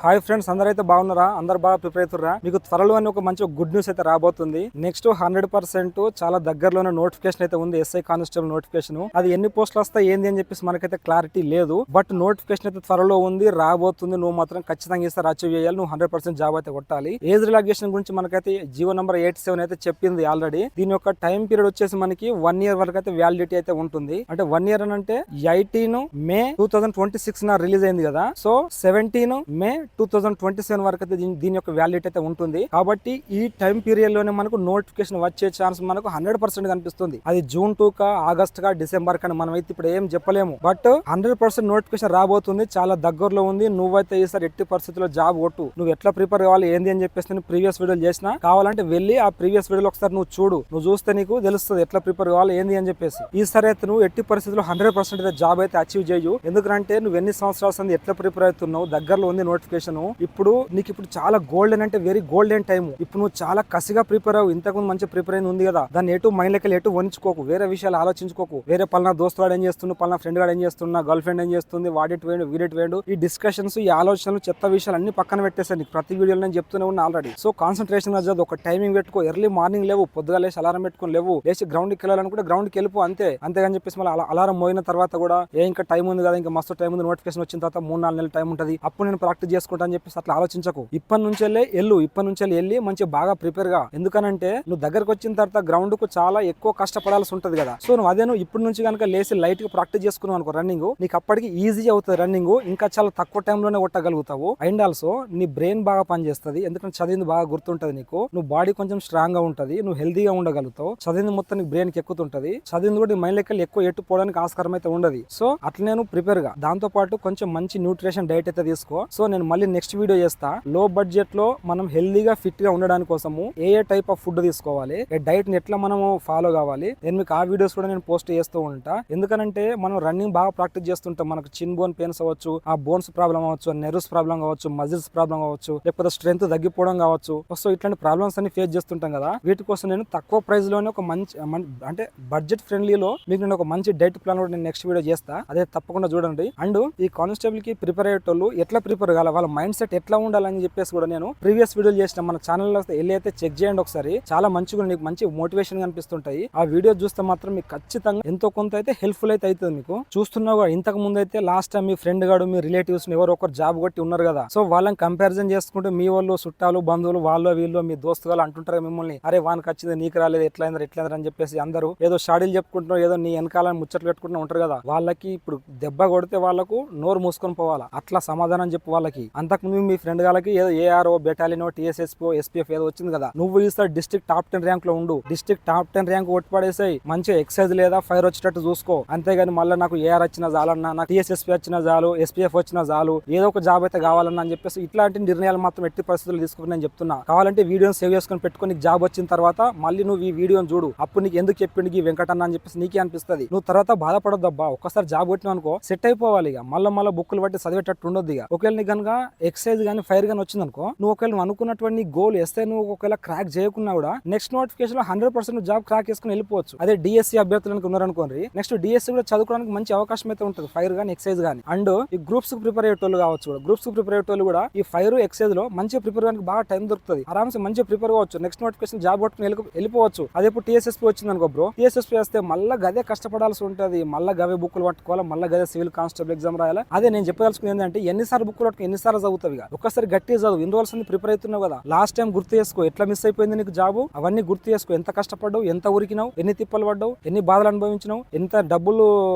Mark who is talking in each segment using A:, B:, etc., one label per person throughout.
A: Hi friends, అందరైతే బాగున్నారా? అందరు బాగా ప్రిపేర్ అవుతుర్రా? మీకు త్వరలో ఒక మంచి గుడ్ న్యూస్ అయితే రాబోతుంది. నెక్స్ట్ 100% చాలా దగ్గరలోనే నోటిఫికేషన్ అయితే ఉంది. SI constable notification. అది ఎన్ని పోస్టులు వస్తాయి ఏంది అని చెప్పేసి మనకైతే క్లారిటీ లేదు. బట్ నోటిఫికేషన్ అయితే త్వరలో ఉంది, రాబోతుంది. నువ్వు మాత్రం ఖచ్చితంగా ఈసారి అచీవ్ చేయాలి. నువ్వు 100% జాబ్ అయితే కొట్టాలి. ఏజ్ రిలాక్సేషన్ గురించి మనకైతే జీవో నెంబర్ 87 అయితే చెప్పింది ఆల్రెడీ. దీని యొక్క టైం పీరియడ్ వచ్చేసి మనకి 1 year వరకు అయితే వ్యాలిడిటీ అయితే ఉంటుంది. అంటే 1 year అని అంటే 18 May 2026 రిలీజ్ అయింది కదా. సో 17 May 2027 వరకు అయితే దీని యొక్క వ్యాలిడిటీ అయితే ఉంటుంది. కాబట్టి ఈ టైం పీరియడ్ లోనే మనకు నోటిఫికేషన్ వచ్చే ఛాన్స్ మనకు 100% కనిపిస్తుంది. అది June 2 కా, August కా, December కా మనం అయితే ఇప్పుడు ఏం చెప్పలేము. బట్ 100% నోటిఫికేషన్ రాబోతుంది, చాలా దగ్గరలో ఉంది. నువ్వైతే ఈసారి ఎట్టి పరిస్థితుల్లో జాబ్ కొట్టు. నువ్వు ఎట్లా ప్రిపేర్ కావాలి ఏంది అని చెప్పేసి నేను ప్రీవియస్ వీడియోలు చేసిన, కావాలంటే వెళ్ళి ఆ ప్రీవియస్ వీడియోలో ఒకసారి నువ్వు చూడు. నువ్వు చూస్తే నీకు తెలుస్తుంది ఎట్లా ప్రిపేర్ కావాలి ఏంది అని చెప్పేసి. ఈసారి అయితే నువ్వు ఎట్టి పరిస్థితుల్లో 100% అయితే జాబ్ అయితే అచీవ్ చేయు. ఎందుకంటే నువ్వు ఎన్ని సంవత్సరాలు ఎట్లా ప్రిపేర్ అవుతున్నావు, దగ్గరలో ఉంది నోటిఫికేషన్. ఇప్పుడు నీకు చాలా గోల్డెన్ అంటే వెరీ గోల్డెన్ టైం. ఇప్పుడు నువ్వు చాలా కసిగా ప్రిపేర్ అవ్వు. ఇంతకుముందు మంచి ప్రిపేర్ అయింది ఉంది కదా, దాన్ని ఎటు మైండ్ లెక్కలు ఎటు వంచుకోకు. వేరే విషయాలు ఆలోచించుకోకు. వేరే పలానా దోస్తు వాడు ఏం చేస్తున్నాడు, పలానా ఫ్రెండ్ గాడు ఏం చేస్తున్నా, గర్ల్ ఫ్రెండ్ ఏం చేస్తుంది, వాడెట్ వేయండు వీడెట్ వేయండు, ఈ డిస్కషన్స్, ఈ ఆలోచనలు, చెత్త విషయాలు అన్ని పక్కన పెట్టేసాను. నీకు ప్రతి వీడియోలో నేను చెప్తూనే ఉన్నా ఆల్రెడీ. సో కాన్సన్ట్రేషన్ చదువు. ఒక టైమింగ్ పెట్టుకో. ఎర్లీ మార్నింగ్ లేవు, పొద్దుగా లేచి అలారం పెట్టుకుని లేవు. లేచి గ్రౌండ్కి వెళ్ళాలనుకుంటే గ్రౌండ్కి వెళ్ళిపో. అంతేగాని చెప్పేసి మళ్ళీ అలారం మోయిన తర్వాత కూడా ఇంకా టైం ఉంది కదా, ఇంకా మస్తు టైం ఉంది, నోటిఫికేషన్ వచ్చిన తర్వాత 3-4 నెలల టైం ఉంటుంది, అప్పుడు నేను ప్రాక్టీస్ చేసుకుంటా అని చెప్పేసి అట్లా ఆలోచించకు. ఇప్పటి నుంచి వెళ్ళి మంచి బాగా ప్రిపేర్ గా. ఎందుకనంటే నువ్వు దగ్గరకు వచ్చిన తర్వాత గ్రౌండ్ కు చాలా ఎక్కువ కష్టపడాల్సి ఉంటది కదా. సో నువ్వు ఇప్పటి నుంచి కనుక లేసి లైట్ గా ప్రాక్టీస్ చేసుకున్నావు అనుకో రన్నింగ్, నీకు అప్పటికి ఈజీ అవుతుంది రన్నింగ్. ఇంకా చాలా తక్కువ టైంలోనే కొట్టగలుగుతావు. అండ్ ఆల్సో నీ బ్రెయిన్ బాగా పనిచేస్తుంది. ఎందుకంటే చదివింది బాగా గుర్తుంటది నీకు. నువ్వు బాడీ కొంచెం స్ట్రాంగ్ గా ఉంటది, నువ్వు హెల్దీగా ఉండగలుగుతావు. చదివింది మొత్తం నీకు బ్రెయిన్ కి ఎక్కుతుంటది. చదివింది కూడా మైండ్ లెక్కలు ఎక్కువ ఎట్టుకోవడానికి ఆస్కారం అయితే ఉండదు. సో అట్లా నేను ప్రిపేర్ గా, దాంతో పాటు కొంచెం మంచి న్యూట్రిషన్ డైట్ అయితే తీసుకో. సో నేను మళ్ళీ నెక్స్ట్ వీడియో చేస్తా. లో బడ్జెట్ లో మనం హెల్దీగా ఫిట్ గా ఉండడానికి కోసము ఏ టైప్ ఆఫ్ ఫుడ్ తీసుకోవాలి, డైట్ ని ఎట్లా మనము ఫాలో కావాలి, నేను మీకు ఆ వీడియోస్ కూడా నేను పోస్ట్ చేస్తూ ఉంటా. ఎందుకంటే మనం రన్నింగ్ బాగా ప్రాక్టీస్ చేస్తుంటాం, మనకు చిన్ బోన్ పెయిన్స్ అవ్వచ్చు, ఆ బోన్స్ ప్రాబ్లం అవ్వచ్చు, నెర్వ్స్ ప్రాబ్లం కావచ్చు, మజిల్స్ ప్రాబ్లం కావచ్చు, లేకపోతే స్ట్రెంత్ తగ్గిపోవడం కావచ్చు. సో ఇట్లాంటి ప్రాబ్లమ్స్ అన్ని ఫేస్ చేస్తుంటాం కదా. వీటి కోసం నేను తక్కువ ప్రైస్ లోనే ఒక మంచి అంటే బడ్జెట్ ఫ్రెండ్లీలో మీకు నేను ఒక మంచి డైట్ ప్లాన్ కూడా నేను నెక్స్ట్ వీడియో చేస్తా. అదే తప్పకుండా చూడండి. అండ్ ఈ కానిస్టేబుల్ కి ప్రిపేర్ అయ్యేటోళ్ళు ఎట్లా ప్రిపేర్ కావాలి, వాళ్ళ మైండ్ సెట్ ఎట్లా ఉండాలని చెప్పేసి కూడా నేను ప్రీవియస్ వీడియోలు చేసిన. మన ఛానల్లో వెళ్ళి అయితే చెక్ చేయండి ఒకసారి. చాలా మంచిగా నీకు మంచి మోటివేషన్ కనిపిస్తుంటాయి. ఆ వీడియో చూస్తే మాత్రం మీకు ఖచ్చితంగా ఎంతో కొంత అయితే హెల్ప్ఫుల్ అయితే అవుతుంది. మీకు చూస్తున్నావు ఇంతకు ముందు అయితే లాస్ట్ టైం మీ ఫ్రెండ్ గాడు, మీ రిలేటివ్స్ ఎవరు ఒకరు జాబ్ కొట్టి ఉన్నారు కదా. సో వాళ్ళని కంపారిజన్ చేసుకుంటే మీ వాళ్ళు, చుట్టాలు, బంధువులు, వాళ్ళు వీళ్ళు, మీ దోస్తులు అంటుంటారు మిమ్మల్ని, అరే వానికి వచ్చింది నీకు రాలేదు, ఎట్లయిందని అని చెప్పేసి అందరూ ఏదో షాడీలు చెప్పుకుంటున్నారు, ఏదో నీ వెనకాలని ముచ్చట్లు పెట్టుకుంటూ ఉంటారు కదా. వాళ్ళకి ఇప్పుడు దెబ్బ కొడితే వాళ్ళకు నోరు మూసుకొని పోవాలా, అట్లా సమాధానం చెప్పు వాళ్ళకి. అంతకుముందు మీ ఫ్రెండ్ గాలకి ఏదో ఏఆర్ఓ, బెటాలియన్, టీఎస్ఎస్పీ, ఎస్పీఎఫ్ ఏదో వచ్చింది కదా. నువ్వు ఈసారి డిస్ట్రిక్ట్ టాప్ 10 ర్యాంక్ లో ఉండు. డిస్ట్రిక్ట్ టాప్ 10 ర్యాంక్ కొట్టిపడేసాయి. మంచిగా ఎక్సైజ్ లేదా ఫైర్ వచ్చేటట్టు చూసుకో. అంతేగాని మళ్ళీ నాకు ఏఆర్ వచ్చినా చాలన్నా, నాకు టీఎస్ఎస్పీ వచ్చినా చాలు, ఎస్పీఎఫ్ వచ్చినా చాలు, ఏదో ఒక జాబ్ అయితే కావాలన్నా అని చెప్పేసి ఇట్లాంటి నిర్ణయాలు మాత్రం ఎట్టి పరిస్థితులు తీసుకుని నేను చెప్తున్నా. కావాలంటే వీడియోని సేవ్ చేసుకుని పెట్టుకుని జాబ్ వచ్చిన తర్వాత మళ్ళీ నువ్వు ఈ వీడియోని చూడు. అప్పుడు నీకు ఎందుకు చెప్పిండు ఈ వెంకటన్న అని చెప్పేసి నీకే అనిపిస్తుంది. నువ్వు తర్వాత బాధపడొద్దబ్బా. ఒక్కసారి జాబ్ కొట్టినావు అనుకో సెట్ అయిపోవాలి. ఇక మళ్ళీ బుక్కులు బట్టి చదివేటట్టు ఉండొద్దు. ఇక ఒకవేళ నీకు కనుక ఎక్సైజ్ కానీ ఫైర్ కానీ వచ్చింది అనుకో, నువ్వు ఒకవేళ నువ్వు అనుకున్నటువంటి గోల్ వేస్తే నువ్వు ఒకవేళ క్రాక్ చేయకున్నా కూడా నెక్స్ట్ నోటిఫికేషన్ లో 100% జాబ్ క్రాక్ చేసుకుని వెళ్ళిపోవచ్చు. అదే డిఎస్సీ అభ్యర్థులకు ఉన్నారనుకోండి, నెక్స్ట్ డిఎస్సీ కూడా చదువుకోవడానికి మంచి అవకాశం అయితే ఉంటుంది. ఫైర్ కానీ ఎక్సైజ్ కానీ. అండ్ ఈ గ్రూప్స్ ప్రిపేర్ అయ్యేటోళ్ళు కావచ్చు, గ్రూప్స్ ప్రిపేర్ అయ్యేటోళ్ళు కూడా ఈ ఫైర్, ఎక్సైజ్ లో మంచిగా ప్రిపేర్ అవ్వడానికి బాగా టైం దొరుకుతుంది. ఆరామ్స్ మంచిగా ప్రిపేర్ అవ్వచ్చు. నెక్స్ట్ నోటిఫికేషన్ జాబ్ పట్టుకుని వెళ్ళిపోవచ్చు. అదే ఇప్పుడు టీఎస్ఎస్పీ వచ్చింది అనుకో బ్రో, టీఎస్ఎస్పీ వస్తే మళ్ళీ గదే కష్టపడాల్సి ఉంటుంది. మళ్ళీ గవే బుక్కులు పట్టుకోవాలి, మళ్ళీ గదే సివిల్ కానిస్టేబుల్ ఎగ్జామ్ రాయాలి. అదే నేను చెప్పదలుచుకుంది ఏంటంటే ఎన్నిసార్లు బుక్కులు పట్టుకుని ఎన్నిసార్లు చదువుతావు. ఇక ఒక్కసారి గట్టిగా చదువు. ఇన్ని రోజులు ప్రిపేర్ అవుతున్నావు కదా, లాస్ట్ టైం గుర్తు చేసుకో ఎట్లా మిస్ అయిపోయింది నీకు జాబ్. అవన్నీ గుర్తు చేసుకో. ఎంత కష్టపడ్డావు, ఎంత ఉరికినావు, ఎన్ని తిప్పలు పడ్డావు, ఎన్ని బాధలు అనుభవించినావు, ఎంత డబ్బులు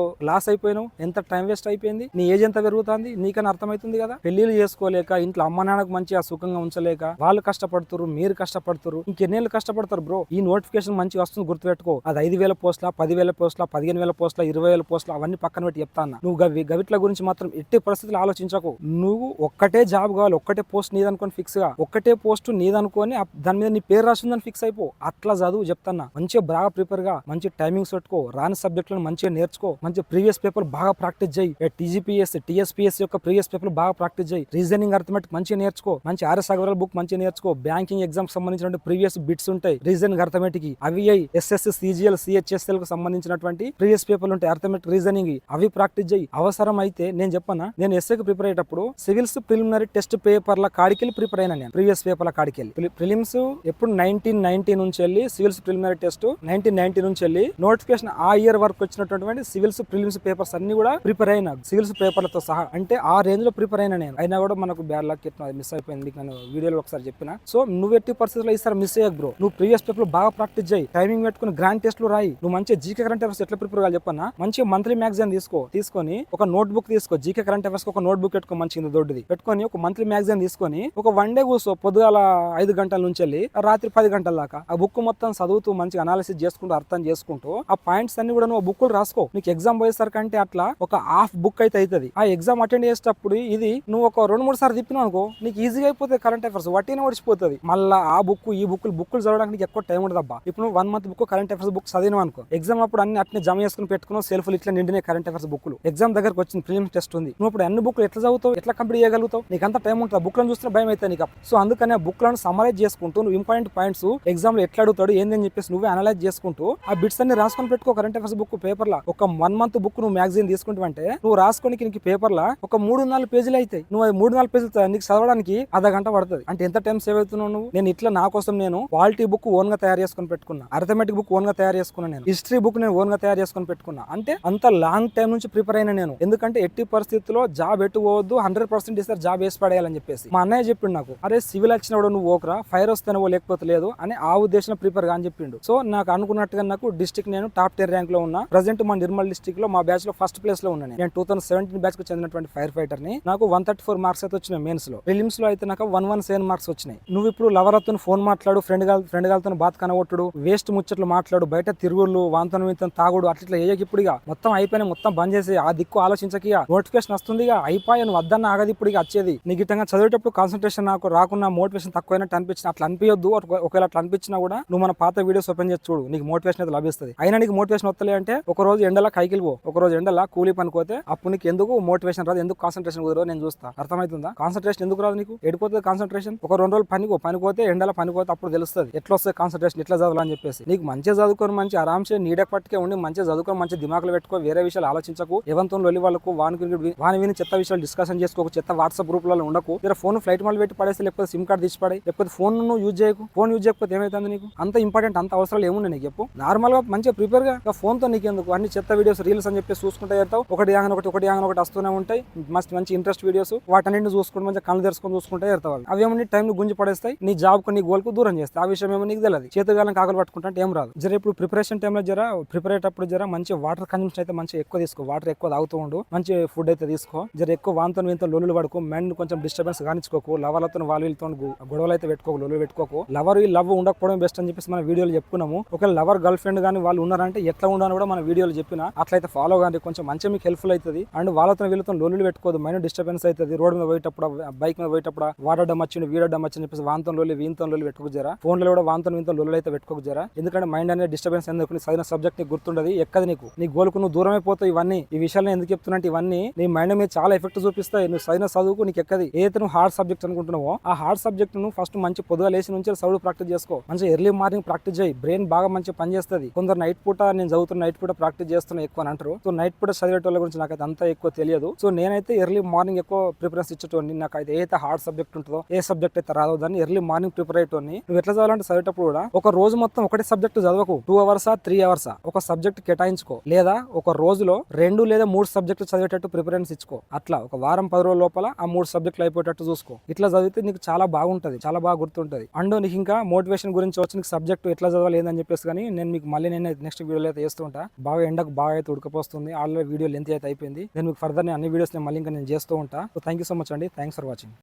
A: లాస్ అయిపోయినావు, ఎంత టైం వేస్ట్ అయిపోయింది, నీ ఏజ్ ఎంత పెరుగుతుంది నీకని అర్థమవుతుంది కదా. పెళ్లిళ్ళు చేసుకోలేక, ఇంట్లో అమ్మ నాన్నకు మంచిగా సుఖంగా ఉంచలేక వాళ్ళు కష్టపడుతున్నారు, మీరు కష్టపడుతున్నారు. ఇంకెన్నేళ్ళు కష్టపడతారు బ్రో. ఈ నోటిఫికేషన్ మంచిగా వస్తుంది, గుర్తుపెట్టుకో. అది 5,000 పోస్టుల, 10,000 పోస్టుల, 15,000 పోస్టుల, 20,000 పోస్టుల, అవన్నీ పక్కన పెట్టి చెప్తాను. నువ్వు గవిట్ల గురించి మాత్రం ఎట్టి పరిస్థితులు ఆలోచించకు. నువ్వు ఒక్కటే జాబ్ కావాలి, ఒక్కటే పోస్ట్ నీదనుకొని ఫిక్స్ గా, ఒక్కటే పోస్ట్ నీదనుకొని దాని మీద నీ పేరు రాసిందని ఫిక్స్ అయిపో. అట్లా చదువు చెప్తాన్నా. మంచిగా బాగా ప్రిపేర్ గా, మంచి టైమింగ్స్ పెట్టుకో, రాని సబ్జెక్టులను మంచిగా నేర్చుకో, మంచి ప్రీవియస్ పేపర్ బాగా ప్రాక్టీస్ చేయి. టీజీపీఎస్, టీఎస్పీఎస్ యొక్క ప్రీవియస్ పేపర్ బాగా ప్రాక్టీస్ చేయి. రీజనింగ్, అర్థమెటిక్ మంచిగా నేర్చుకో. మంచి ఆర్ఎస్ అగర్వాల్ బుక్ మంచిగా నేర్చుకో. బ్యాంకింగ్ ఎగ్జామ్ సంబంధించిన ప్రీవియస్ బిట్స్ ఉంటాయి, రీజనింగ్, అర్థమెటిక్. అవి ఎస్ఎస్సి, సిజిఎల్, సిహెచ్ఎస్ఎల్ కు సంబంధించినటువంటి ప్రీవియస్ పేపర్లు ఉంటాయి, అర్థమెటిక్, రీజనింగ్. అవి ప్రాక్టీస్ చేయి. అవసరం అయితే నేను చెప్పనా, నేను ఎస్ఐకి ప్రిపేర్ అయ్యేటప్పుడు సివిల్స్ ప్రిలిమినరీ టెస్ట్ పేపర్ల కాడికెళ్ళి ప్రిపేర్ అయినా నేను. ప్రీవియస్ పేపర్ల కాడికెళ్ళి ప్రిలిమ్స్ ఎప్పుడు 1990 నుంచి వెళ్ళి సివిల్స్ ప్రిలిమినరీ టెస్ట్ 1990 నుంచి వెళ్ళి నోటిఫికేషన్ ఆ ఇయర్ వరకు వచ్చినటువంటి సివిల్స్ ప్రిలిమ్స్ పేపర్స్ అన్ని కూడా ప్రిపేర్ అయినా, సివిల్స్ పేపర్లతో సహా. అంటే ఆ రేంజ్ లో ప్రిపేర్ అయినా నేను. అయినా కూడా మనకు బ్యాడ్ లక్ మిస్ అయిపోయింది. మీకు నేను వీడియోలో ఒకసారి చెప్పిన. సో నువ్వు ఎట్టి పరిస్థితుల్లో ఈసారి మిస్ అయ్యాక బ్రో. నువ్వు ప్రీవియస్ పేపర్ బాగా ప్రాక్టీస్ చేయి, టైమింగ్ పెట్టుకుని గ్రాండ్ టెస్ట్ లో రాయి. నువ్వు మంచి జీకే కరెంట్ అఫైర్స్ ఎట్లా ప్రిపేర్ కావాలి చెప్పన్నా. మంచిగా మంత్లీ మ్యాగజైన్ తీసుకొని ఒక నోట్ బుక్ తీసుకో, జీకే కరెంట్ అఫైర్స్ ఒక నోట్ బుక్ పెట్టుకో, మంచిగా దొడ్డిది పెట్టుకొని ఒక మంత్లీ మ్యాగజైన్ తీసుకొని ఒక 1 డే కూర్చో. పొద్దుగాల 5 గంటల నుంచి వెళ్ళి రాత్రి 10 గంటల దాకా ఆ బుక్ మొత్తం చదువుతూ మంచిగా అనాలిసిస్ చేసుకుంటూ అర్థం చేసుకుంటూ ఆ పాయింట్స్ అన్ని కూడా నువ్వు బుక్కులు రాసుకో. నీకు ఎగ్జామ్ పోయేసరికంటే అట్లా ఒక హాఫ్ బుక్ అయితే అవుతుంది. ఆ ఎగ్జామ్ అటెండ్ చేసేటప్పుడు ఇది నువ్వు ఒక 2-3 సార్లు తిప్పినావు అనుకో, నీకు ఈజీగా అయిపోతుంది. కరెంట్ అఫైర్స్ వట్టిన ఓడిచిపోతుంది. మళ్ళీ ఆ బుక్ ఈ బుక్కులు చదవడానికి ఎక్కువ టైం ఉండదు అబ్బా. ఇప్పుడు నువ్వు 1 month book current affairs book చదివినావు అనుకో, ఎగ్జామ్ అప్పుడు అన్ని అట్నే జమ చేసుకుని పెట్టుకున్నావు. సెల్ఫ్లు ఇట్లా నిండిన కరెంట్ అఫైర్స్ బుక్లు ఎగ్జామ్ దగ్గరకు వచ్చింది, ప్రిలిమ్స్ టెస్ట్ ఉంది. నువ్వు ఇప్పుడు అన్ని బుక్లు ఎట్లా చదువుతావు, ఎట్లా కంప్లీట్ చేయగలుగుతావు? నీకు అంత టైం ఉంటుంది. బుక్లను చూస్తే భయం అయితే నీకు. సో అందుకని ఆ బుక్లను సమరైజ్ చేసుకుంటూ నువ్వు ఇంపార్టెంట్ పాయింట్స్ ఎగ్జామ్ లో ఎట్లా అడుగుతాడు ఏందని చెప్పేసి నువ్వే అనలైజ్ చేసుకుంటూ ఆ బిట్స్ అన్ని రాసుకొని పెట్టుకో. కరెంట్ అఫైర్స్ బుక్ పేపర్ లా ఒక 1 మంత్ బుక్ నువ్వు మ్యాగజైన్ తీసుకుంటావంటే నువ్వు రాసుకోనికి నీకు పేపర్ లా ఒక 3-4 పేజీలు అవుతాయి. నువ్వు 3-4 పేజీలు నీకు చదవడానికి అర్ధ గంట పడుతుంది. అంటే ఎంత టైం సేవ్ అవుతున్నావు నువ్వు? నేను ఇట్లా నా కోసం నేను క్వాలిటీ బుక్ ఓన్ గా తయారు చేసుకుని పెట్టుకున్నా, అర్థమెటిక్ బుక్ ఓన్ గా తయారు చేసుకున్నా, నేను హిస్టరీ బుక్ నేను ఓన్ గా తయారు చేసుకుని పెట్టుకున్నా. అంటే అంత లాంగ్ టైం నుంచి ప్రిపేర్ అయినా నేను. ఎందుకంటే ఎట్టి పరిస్థితుల్లో జాబ్ ఎట్టుకోవద్దు, 100% ఇస్తారు జాబ్ వేసి పడేయాలని చెప్పేసి మా అన్నయ్య చెప్పిండు నాకు. అరే సివిల్ వచ్చినప్పుడు నువ్వు ఓకరా, ఫైర్ వస్తేనో లేకపోతే లేదు అని ఆ ఉద్దేశం ప్రిపేర్ గా అని చెప్పిండు. సో నాకు అనుకున్నట్టుగా నాకు డిస్ట్రిక్ట్ నేను టాప్ 10 ర్యాంక్ లో ఉన్నా. ప్రజెంట్ మా నిర్మల్ డిస్ట్రిక్ట్ లో మా బ్యాచ్ లో ఫస్ట్ ప్లేస్ లో ఉన్నాను. నేను 2017 బ్యాచ్ కు చెందినటువంటి ఫైర్ ఫైటర్ ని. నాకు 134 మార్క్స్ అయితే వచ్చినాయి మెయిన్స్ లో. ప్రిలిమ్స్ లో అయితే నాకు 117 మార్క్స్ వచ్చినాయి. నువ్వు ఇప్పుడు లవరత్తో ఫోన్ మాట్లాడు, ఫ్రెండ్ గాలతో బాత్ కనగొట్టుడు, వేస్ట్ ముచ్చట్లు మాట్లాడు, బయట తిరుగుళ్ళు, వాంతను వీంతను తాగుడు అట్లా ఏయకి ఇప్పుడు మొత్తం అయిపోయినా మొత్తం బంద్ చేసి ఆ దిక్కు ఆలోచించక నోటిఫికేషన్ వస్తుంది అయిపోయా నువ్వు వద్దన్న ఆగది ఇప్పుడు వచ్చేది. నీకు ఇట్టంగా చదివేటప్పుడు కాన్సన్ట్రేషన్ నాకు రాకున్నా మోటివేషన్ తక్కువైనట్టు అనిపించిన అట్లా అనిపించొద్దు. ఒకవేళ అట్లా అనిపించినా కూడా నువ్వు మన పాత వీడియోస్ ఓపెన్ చేసి చూడు, నీకు మోటివేషన్ అయితే లభిస్తుంది. అయినా నీకు మోటివేషన్ వస్తలే అంటే ఒక రోజు ఎండలా కైకిల్ పో, ఒక రోజు ఎండలా కూలీ పనిపోతే అప్పుడు నీకు ఎందుకు మోటివేషన్ రాదు, ఎందుకు కాన్సన్ట్రేషన్ కుదరదు నేను చూస్తా. అర్థమవుతుందా? కాన్సన్ట్రేషన్ ఎందుకు రాదు నీకు? ఎడిపోతుంది కాన్సన్ట్రేషన్. ఒక 2 రోజులు పనిపోతే ఎండలా పనిపోతే అప్పుడు తెలుస్తుంది ఎట్లా వస్తుంది కాన్సన్ట్రేషన్, ఎట్లా చదవాలని చెప్పేసి. నీకు మంచిగా చదువుకొని మంచి ఆరాంసే నీడ పట్టుకే ఉండి మంచిగా చదువుకొని మంచి దిమాకులు పెట్టుకో, వేరే విషయాలు ఆలోచించకు. ఎవరితో లొల్లి వాళ్ళకు వాని విని చెత్త విషయాలు డిస్కషన్ చేసుకోకు, చెత్త వాట్సాప్ గ్రూప్లలో ఉండకు. ఇలా ఫోన్ ఫ్లైట్ మళ్ళీ పెట్టి పడేస్తే, లేకపోతే సిమ్ కార్డ్ తీసి పడే, లేకపోతే ఫోన్ నువ్వు యూజ్ చేయకు. ఫోన్ యూజ్ చేయకపోతే ఏమైతుంది నీకు? అంత ఇంపార్టెంట్ అంత అవసరాలు ఏమున్నాయి నీకు చెప్పు? నార్మల్ గా మంచిగా ప్రిపేర్ గా ఫోన్ తో నీకు ఎందుకు అన్ని చెత్త వీడియోస్ రీల్స్ అని చెప్పి చూసుకుంటే ఏరుతావు. ఒకటి వస్తూనే ఉంటాయి మంచి ఇంట్రెస్ట్ వీడియోస్. వాటన్నింటిని చూసుకుంటే మంచిగా కళ్ళు తెరుచుకొని చూసుకుంటే ఏరుతావు. అవేమో టైం గుంజి పడేస్తాయి, నీ జాబ్ కు నీ గోల్ కు దూరం చేస్తాయి. ఆ విషయం ఏమో నీకు తెలియదు. చేతుగాలం కాకలు పట్టుకుంటే ఏం రాదు. జర ఇప్పుడు ప్రిపరేషన్ టైంలో ప్రిపేర్ అయ్యేటప్పుడు మంచి వాటర్ కన్సంప్షన్ అయితే మంచి ఎక్కువ తీసుకో. వాటర్ ఎక్కువ తాగుతూ ఉండు, మంచి ఫుడ్ అయితే తీసుకో. ఎక్కువ వాంతో వీంతో లొల్లు పడుకో, మైండ్ కొంచెం డిస్టర్బెన్స్ కానిచ్చుకోకు. లవర్లతో వీళ్ళతో గొడవలు అయితే పెట్టుకోకు, లొల్లు పెట్టుకోకు. లవర్ లవ్ ఉండకపోవడం బెస్ట్ అని చెప్పేసి మన వీడియోలు చెప్పుకున్నాము. ఒకవేళ లవర్ గర్ల్ ఫ్రెండ్ కానీ వాళ్ళు ఉన్నారంటే ఎట్లా ఉండాలని కూడా మన వీడియోలు చెప్పిన అట్లయితే ఫాలో కానీ కొంచెం మంచిగా మీకు హెల్ప్ఫుల్ అవుతుంది. అండ్ వాళ్ళతో వీళ్ళతో లొల్లు పెట్టుకోదు, మైండ్ డిస్టర్బెన్స్ అవుతుంది. రోడ్ మీద పోయేటప్పుడు బైక్ మీద పోయేటప్పుడు వాడడం వచ్చింది వీడడం వచ్చింది చెప్పేసి వాంతో లొల్లి వీంతో లొల్లి పెట్టుకోకు జరా. ఫోన్ లో కూడా వాంతో వీంతో లొల్లు అయితే పెట్టుకోకు జరా. ఎందుకంటే మైండ్ అనేది డిస్టర్బెన్స్ ఎందుకు, చదివిన సబ్జెక్ట్ నీకు గుర్తుండదు, ఎక్కది నీకు, నీ గోల్కు నువ్వు దూరం అయిపోతావు. ఇవన్నీ ఈ విషయాలను ఎందుకు చెప్తున్నట్టు ఇవన్నీ నీ మైండ్ మీద చాలా ఎఫెక్ట్ చూపిస్తాయి. నువ్వు చదివిన చదువుకు నీకు ఎక్కది. ఏదైతే నువ్వు హార్డ్ సబ్జెక్ట్ అనుకుంటున్నావో ఆ హార్డ్ సబ్జెక్ట్ ను ఫస్ట్ మంచి పొద్దుగా లేచి నుంచి చదువు ప్రాక్టీస్ చేసుకో. మంచి ఎర్లీ మార్నింగ్ ప్రాక్టీస్ చేయి, బ్రెయిన్ బాగా మంచిగా పనిచేస్తుంది. కొందరు నైట్ పూట నేను చదువుతున్న నైట్ పూట ప్రాక్టీస్ చేస్తున్నా ఎక్కువ అని అంటారు. సో నైట్ పూట చదివేటోళ్ళ గురించి నాకైతే అంత ఎక్కువ తెలియదు. సో నేనైతే ఎర్లీ మార్నింగ్ ఎక్కువ ప్రిఫరెన్స్ ఇచ్చేటోని. నాకైతే ఏదైతే హార్డ్ సబ్జెక్ట్ ఉంటుందో, ఏ సబ్జెక్ట్ అయితే రాదో దాన్ని ఎర్లీ మార్నింగ్ ప్రిపేర్ అయ్యేటోని. నువ్వు ఎట్లా చదవాలంటే చదివేటప్పుడు కూడా ఒక రోజు మొత్తం ఒకటే సబ్జెక్ట్ చదవకు. 2 అవర్సా 3 అవర్సా ఒక సబ్జెక్ట్ కేటాయించుకో. లేదా ఒక రోజులో 2 లేదా 3 సబ్జెక్టులు చదివేటట్టు ప్రిఫరెన్స్ ఇచ్చుకో. అట్లా ఒక వారం 10 రోజుల లోపల ఆ 3 సబ్జెక్టులు అయిపోయేటట్టు చూసుకో. ఇట్లా చదివితే నీకు చాలా బాగుంటది, చాలా బాగా గుర్తుంటది. అండ్ నీకు ఇంకా మోటివేషన్ గురించి వచ్చి నీకు సబ్జెక్ట్ ఎట్లా చదవాలి ఏందని చెప్పేసి కానీ నేను మీకు మళ్ళీ నేను నెక్స్ట్ వీడియోలో అయితే చేస్తుంటా. బాగా ఎండకు బాగా అయితే ఉడకపోస్తుంది. ఆల్రెడీ వీడియో లెంత్ అయితే అయిపోయింది. నేను మీకు ఫర్దర్ అన్ని వీడియోస్ నేను మళ్ళీ ఇంకా నేను చేస్తూ ఉంటా. So thank you so much అండి. Thanks for watching.